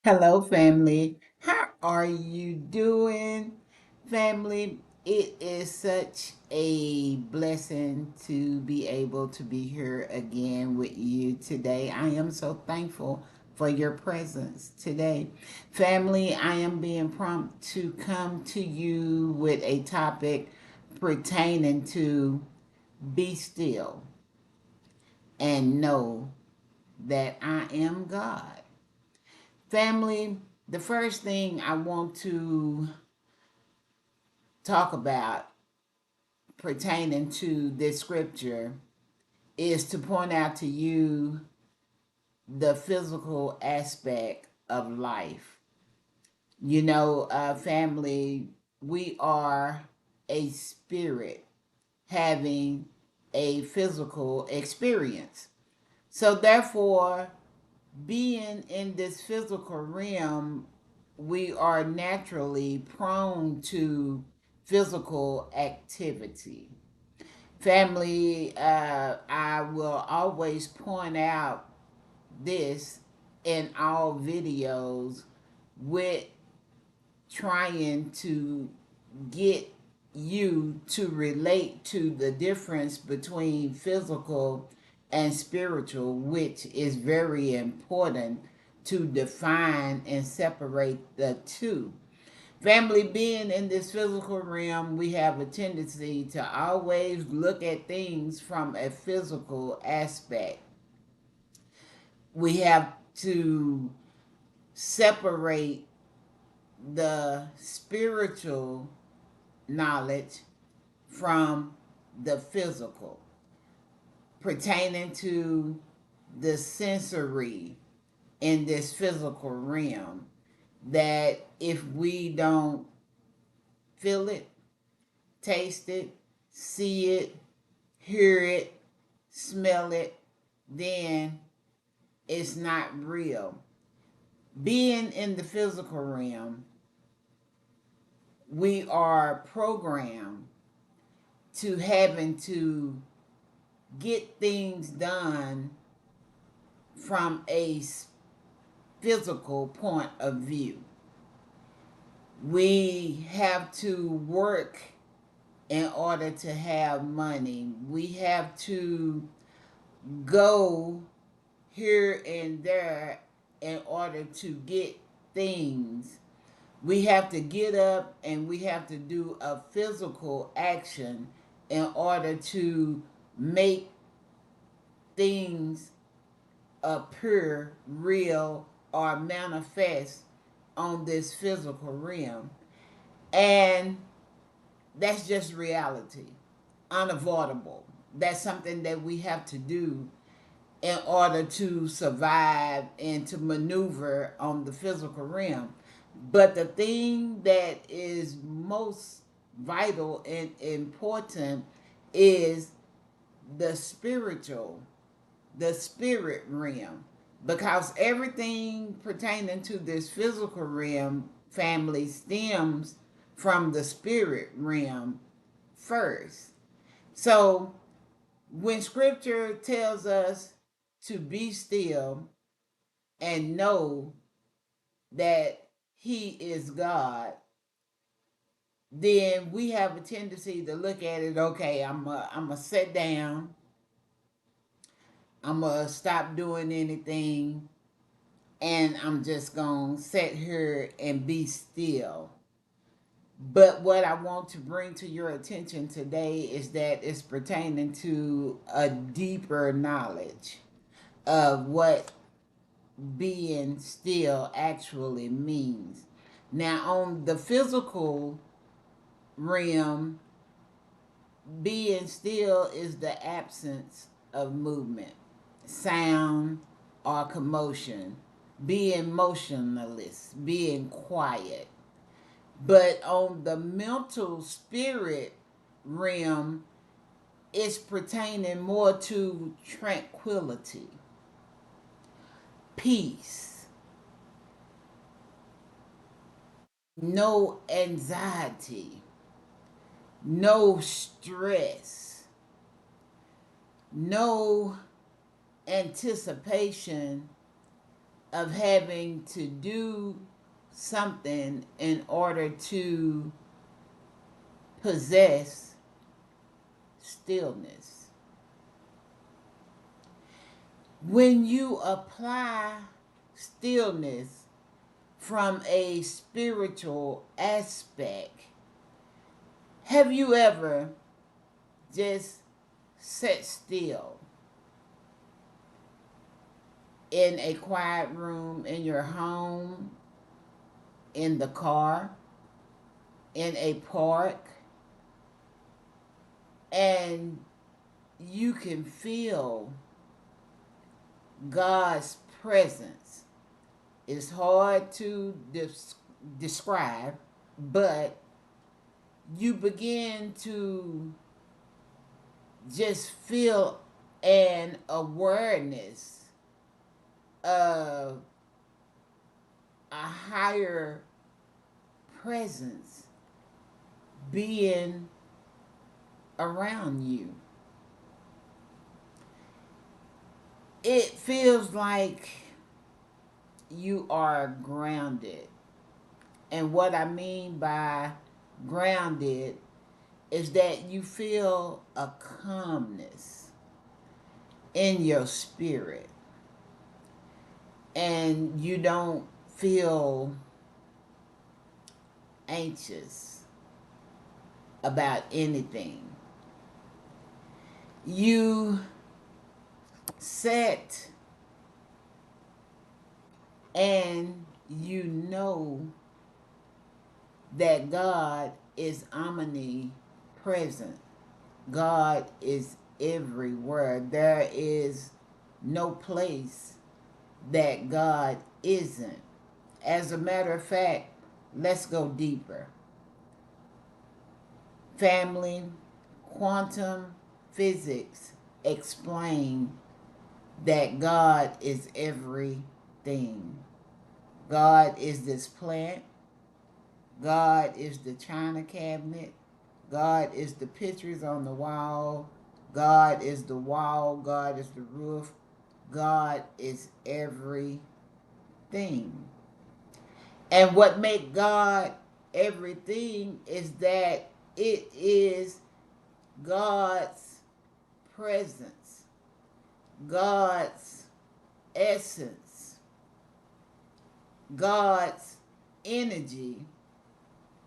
Hello, family. How are you doing, family? It is such a blessing to be able to be here again with you today. I am so thankful for your presence today. Family, I am being prompted to come to you with a topic pertaining to be still and know that I am God. Family, the first thing I want to talk about pertaining to this scripture is to point out to you the physical aspect of life. Family, we are a spirit having a physical experience. So, therefore, being in this physical realm, we are naturally prone to physical activity. Family, I will always point out this in all videos with trying to get you to relate to the difference between physical and spiritual, which is very important to define and separate the two. Family, being in this physical realm, we have a tendency to always look at things from a physical aspect. We have to separate the spiritual knowledge from the physical, pertaining to the sensory in this physical realm. That if we don't feel it, taste it, see it, hear it, smell it, then it's not real. Being in the physical realm, we are programmed to having to get things done from a physical point of view. We have to work in order to have money. We have to go here and there in order to get things. We have to get up and we have to do a physical action in order to make things appear real or manifest on this physical realm. And that's just reality, unavoidable. That's something that we have to do in order to survive and to maneuver on the physical realm. But the thing that is most vital and important is the spiritual, the spirit realm. Because everything pertaining to this physical realm, family, stems from the spirit realm first. So when scripture tells us to be still and know that he is God, then we have a tendency to look at it, okay, I'm going to sit down, I'm going to stop doing anything, and I'm just going to sit here and be still. But what I want to bring to your attention today is that it's pertaining to a deeper knowledge of what being still actually means. Now, on the physical realm, being still is the absence of movement, sound, or commotion, being motionless, being quiet. But on the mental spirit realm, it's pertaining more to tranquility, peace, no anxiety, no stress, no anticipation of having to do something in order to possess stillness. When you apply stillness from a spiritual aspect, have you ever just sat still in a quiet room in your home, in the car, in a park, and you can feel God's presence? It's hard to describe, but you begin to just feel an awareness of a higher presence being around you. It feels like you are grounded. And what I mean by grounded is that you feel a calmness in your spirit, and you don't feel anxious about anything. You sit and you know that God is omnipresent. God is everywhere. There is no place that God isn't. As a matter of fact, let's go deeper. Family, quantum physics explain that God is everything. God is this plant. God is the china cabinet. God is the pictures on the wall. God is the wall. God is the roof. God is everything. And what makes God everything is that it is God's presence, God's essence, God's energy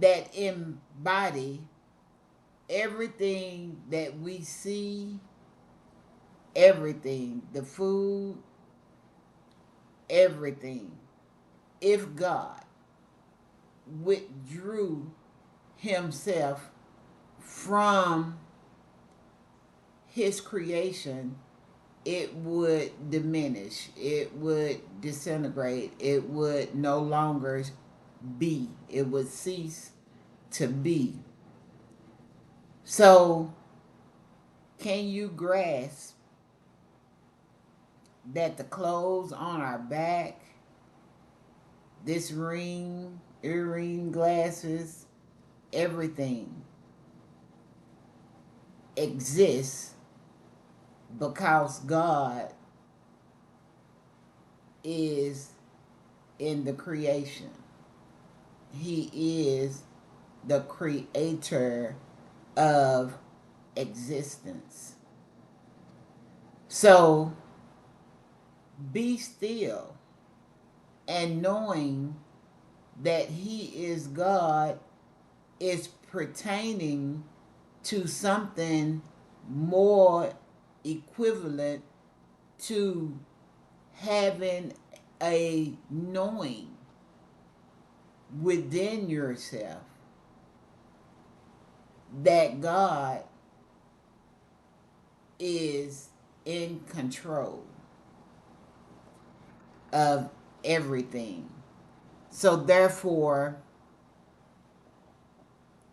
that embody everything that we see, everything, the food, everything. If God withdrew himself from his creation, it would diminish, it would disintegrate, it would no longer be, it would cease to be. So, can you grasp that the clothes on our back, this ring, earring, glasses, everything exists because God is in the creation? He is the creator of existence. So be still, and knowing that he is God is pertaining to something more equivalent to having a knowing within yourself that God is in control of everything. So therefore,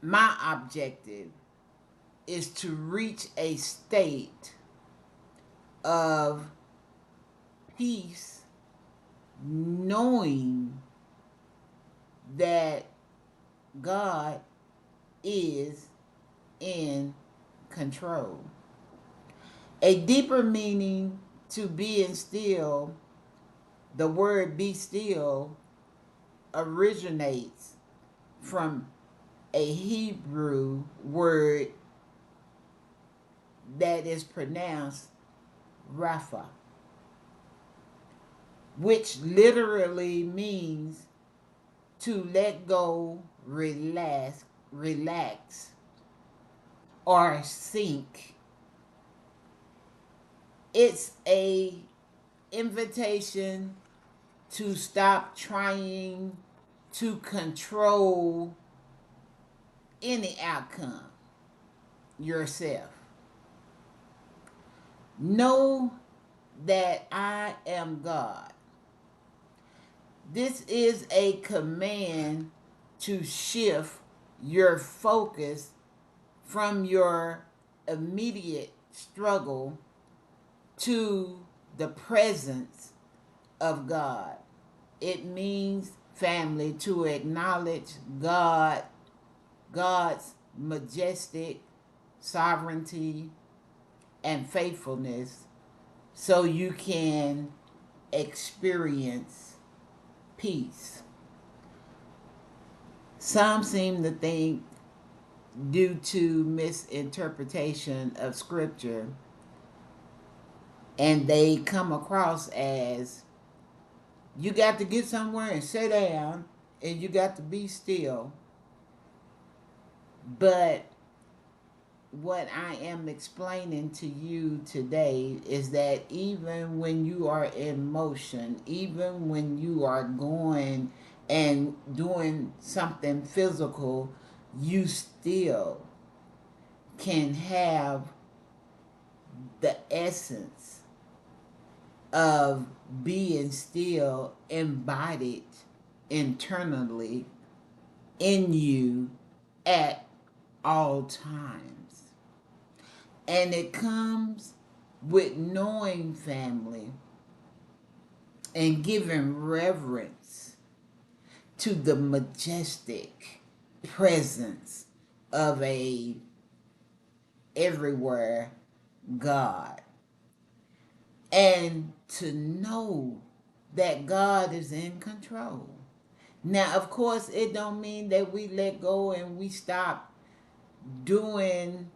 my objective is to reach a state of peace, knowing that God is in control. A deeper meaning to being still The word be still originates from a Hebrew word that is pronounced Rapha, which literally means to let go, relax, or sink. It's a invitation to stop trying to control any outcome yourself. Know that I am God. This is a command to shift your focus from your immediate struggle to the presence of God. It means, family, to acknowledge God's majestic sovereignty and faithfulness so you can experience peace. Some seem to think, due to misinterpretation of scripture, and they come across as you got to get somewhere and sit down and you got to be still. But what I am explaining to you today is that even when you are in motion, even when you are going and doing something physical, you still can have the essence of being still embodied internally in you at all times. And it comes with knowing, family, and giving reverence to the majestic presence of a everywhere God. And to know that God is in control. Now, of course, it don't mean that we let go and we stop doing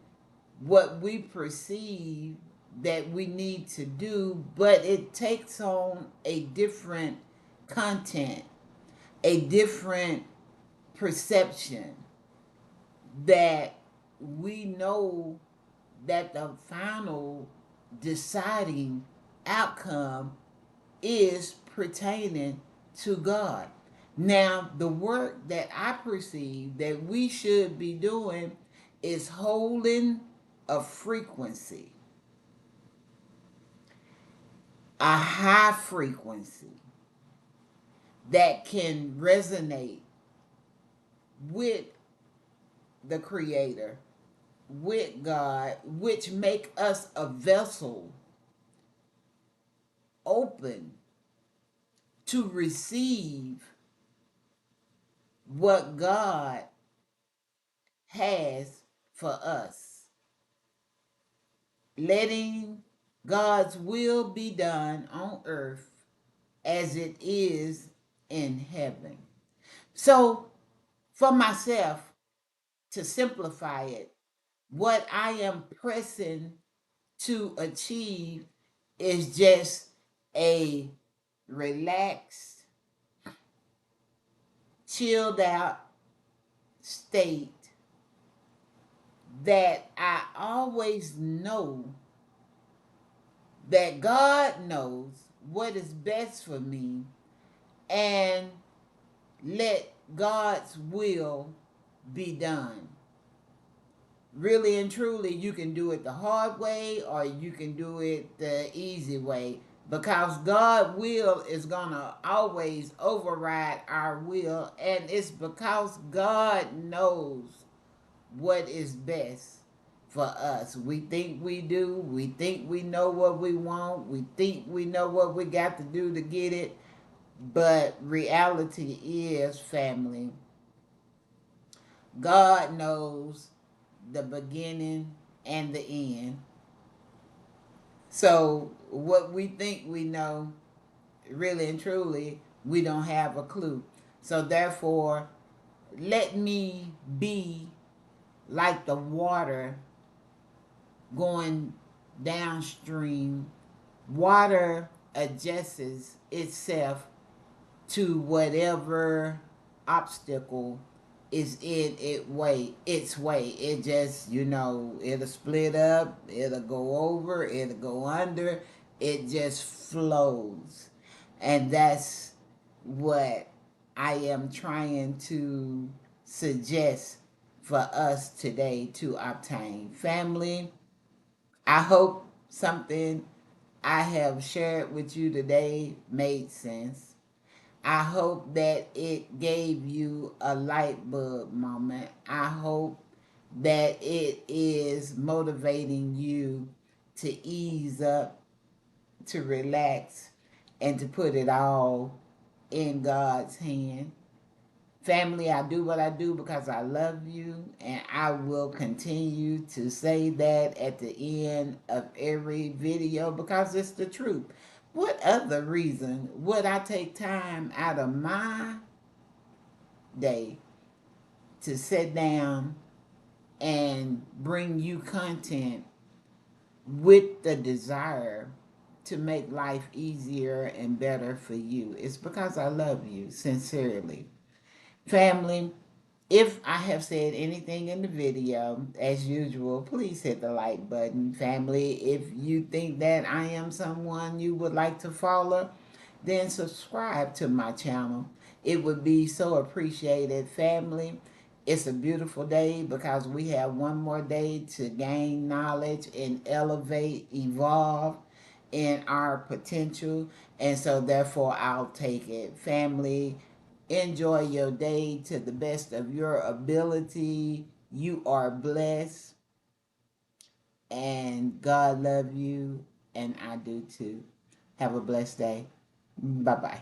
what we perceive that we need to do, but it takes on a different content, a different perception, that we know that the final deciding outcome is pertaining to God. Now, the work that I perceive that we should be doing is holding a frequency, a high frequency that can resonate with the Creator, with God, which make us a vessel open to receive what God has for us. Letting God's will be done on earth as it is in heaven. So, for myself, to simplify it, what I am pressing to achieve is just a relaxed, chilled out state that I always know that God knows what is best for me, and let God's will be done. Really and truly, you can do it the hard way or you can do it the easy way, because God's will is going to always override our will, and it's because God knows what is best for us. We think we do. We think we know what we want. We think we know what we got to do to get it. But reality is, family, God knows the beginning and the end. So what we think we know really and truly, we don't have a clue. So therefore, let me be like the water going downstream. Water adjusts itself to whatever obstacle is in its way. It just, it'll split up, it'll go over, it'll go under, it just flows. And that's what I am trying to suggest for us today to obtain. Family, I hope something I have shared with you today made sense. I hope that it gave you a light bulb moment. I hope that it is motivating you to ease up, to relax, and to put it all in God's hand. Family, I do what I do because I love you, and I will continue to say that at the end of every video because it's the truth. What other reason would I take time out of my day to sit down and bring you content with the desire to make life easier and better for you? It's because I love you sincerely. Family, if I have said anything in the video, as usual, please hit the like button. Family, if you think that I am someone you would like to follow, then subscribe to my channel. It would be so appreciated. Family, it's a beautiful day because we have one more day to gain knowledge and elevate, evolve in our potential. And so therefore I'll take it. Family, enjoy your day to the best of your ability. You are blessed, and God love you, and I do too. Have a blessed day. Bye bye.